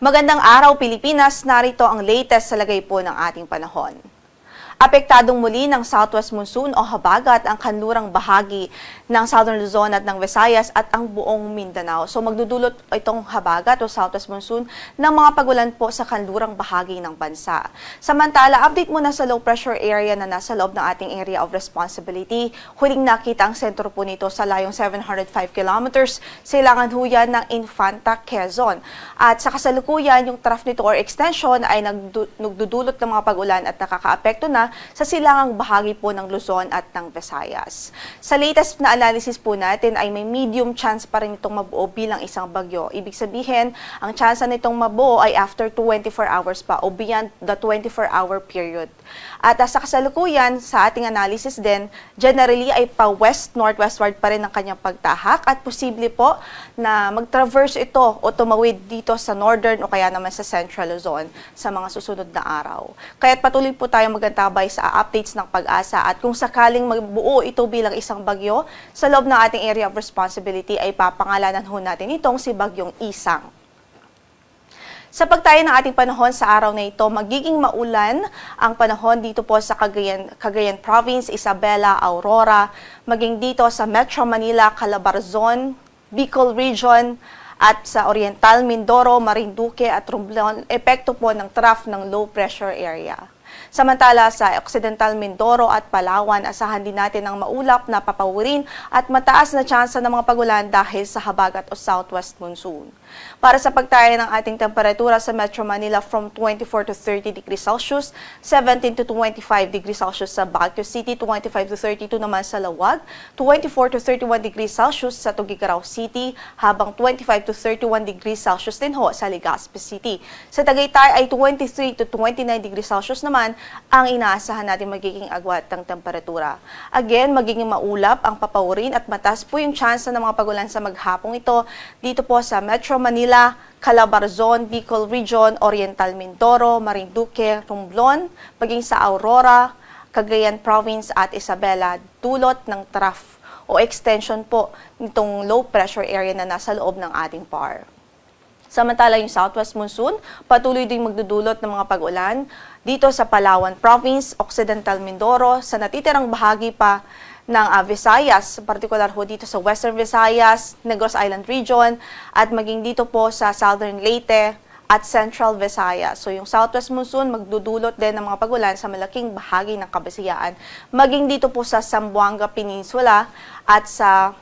Magandang araw Pilipinas, narito ang latest sa lagay po ng ating panahon. Apektadong muli ng southwest monsoon o habagat ang kanlurang bahagi ng Southern Luzon at ng Visayas at ang buong Mindanao. So magdudulot itong habagat o southwest monsoon ng mga pagulan po sa kanlurang bahagi ng bansa. Samantala, update muna sa low pressure area na nasa loob ng ating area of responsibility. Huling nakita ang sentro po nito sa layong 705 kilometers sa ilangan huyan ng Infanta, Quezon. At sa kasalukuyan, yung trough nito or extension ay nagdudulot ng mga pagulan at nakakaapekto na sa silangang bahagi po ng Luzon at ng Visayas. Sa latest na analysis po natin ay may medium chance pa rin itong mabuo bilang isang bagyo. Ibig sabihin, ang chance nitong mabuo ay after 24 hours pa o beyond the 24-hour period. At sa kasalukuyan, sa ating analysis din, generally ay pa-west-northwestward pa rin ang kanyang pagtahak at posible po na mag-traverse ito o tumawid dito sa northern o kaya naman sa central Luzon sa mga susunod na araw. Kaya't patuloy po tayong magantabay sa updates ng Pag-asa at kung sakaling magbuo ito bilang isang bagyo, sa loob ng ating area of responsibility ay papangalanan ho natin itong si Bagyong Isang. Sa pagtayo ng ating panahon sa araw na ito, magiging maulan ang panahon dito po sa Cagayan Province, Isabela, Aurora, maging dito sa Metro Manila, Calabarzon, Bicol Region, at sa Oriental, Mindoro, Marinduque at Romblon, epekto po ng trough ng low pressure area. Samantala sa Occidental Mindoro at Palawan, asahan din natin ang maulap na papawirin at mataas na tsansa ng mga pagulan dahil sa habagat o southwest monsoon. Para sa pagtaya ng ating temperatura sa Metro Manila from 24 to 30 degrees Celsius, 17 to 25 degrees Celsius sa Baguio City, 25 to 32 naman sa Lawag, 24 to 31 degrees Celsius sa Tuguegarao City, habang 25 to 31 degrees Celsius din ho sa Legazpi City. Sa Tagaytay ay 23 to 29 degrees Celsius naman ang inaasahan natin magiging agwat ng temperatura. Again, magiging maulap ang papawirin at mataas po yung chance ng mga pagulan sa maghapong ito dito po sa Metro Manila, Calabarzon, Bicol Region, Oriental Mindoro, Marinduque, Romblon, maging sa Aurora, Cagayan Province at Isabela, dulot ng trough o extension po nitong low pressure area na nasa loob ng ating PAR. Samantala yung southwest monsoon, patuloy din magdudulot ng mga pag-ulan dito sa Palawan Province, Occidental Mindoro, sa natitirang bahagi pa ng Visayas, partikular ho dito sa Western Visayas, Negros Island Region, at maging dito po sa Southern Leyte at Central Visayas. So yung southwest monsoon magdudulot din ng mga pagulan sa malaking bahagi ng Kabisayaan, maging dito po sa Zamboanga Peninsula at sa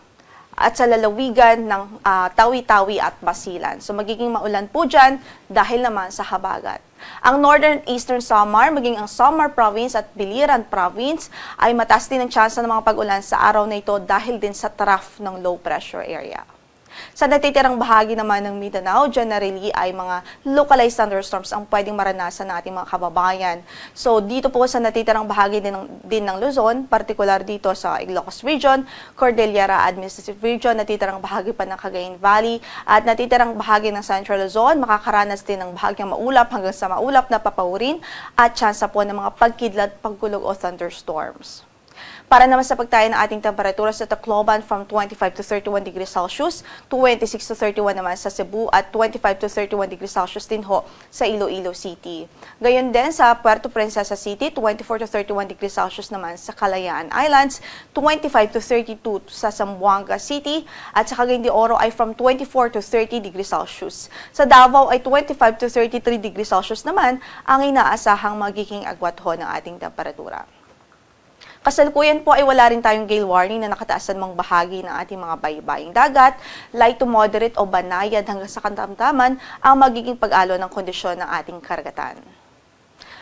lalawigan ng Tawi-Tawi at Basilan. So magiging maulan po dyan dahil naman sa habagat. Ang Northern Eastern Samar, maging ang Samar Province at Biliran Province ay mataas din ang tsansa ng mga pag-ulan sa araw na ito dahil din sa trough ng low pressure area. Sa natitirang bahagi naman ng Mindanao, generally ay mga localized thunderstorms ang pwedeng maranasan ng ating mga kababayan. So dito po sa natitirang bahagi din ng Luzon, partikular dito sa Ilocos Region, Cordillera Administrative Region, natitirang bahagi pa ng Cagayan Valley, at natitirang bahagi ng Central Luzon, makakaranas din ng bahagyang maulap hanggang sa maulap na papawirin at tsansa po ng mga pagkidlat, pagkulog o thunderstorms. Para naman sa pagtayo ng ating temperatura sa Tacloban from 25 to 31 degrees Celsius, 26 to 31 naman sa Cebu at 25 to 31 degrees Celsius din ho sa Iloilo City. Gayon din sa Puerto Princesa City, 24 to 31 degrees Celsius naman sa Kalayaan Islands, 25 to 32 sa Zamboanga City, at sa Cagayan de Oro ay from 24 to 30 degrees Celsius. Sa Davao ay 25 to 33 degrees Celsius naman ang inaasahang magiging agwat ho ng ating temperatura. Kasalukuyan po ay wala rin tayong gale warning na nakataas sa mga bahagi ng ating mga baybaying dagat, light to moderate o banayad hanggang sa katamtaman ang magiging pag-alo ng kondisyon ng ating karagatan.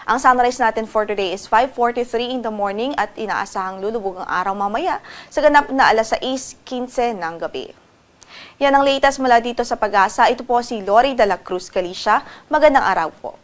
Ang sunrise natin for today is 5:43 in the morning at inaasahang lulubog ang araw mamaya sa ganap na alas 6:15 ng gabi. Yan ang latest mula dito sa Pag-asa. Ito po si Lori de la Cruz Galicia. Magandang araw po.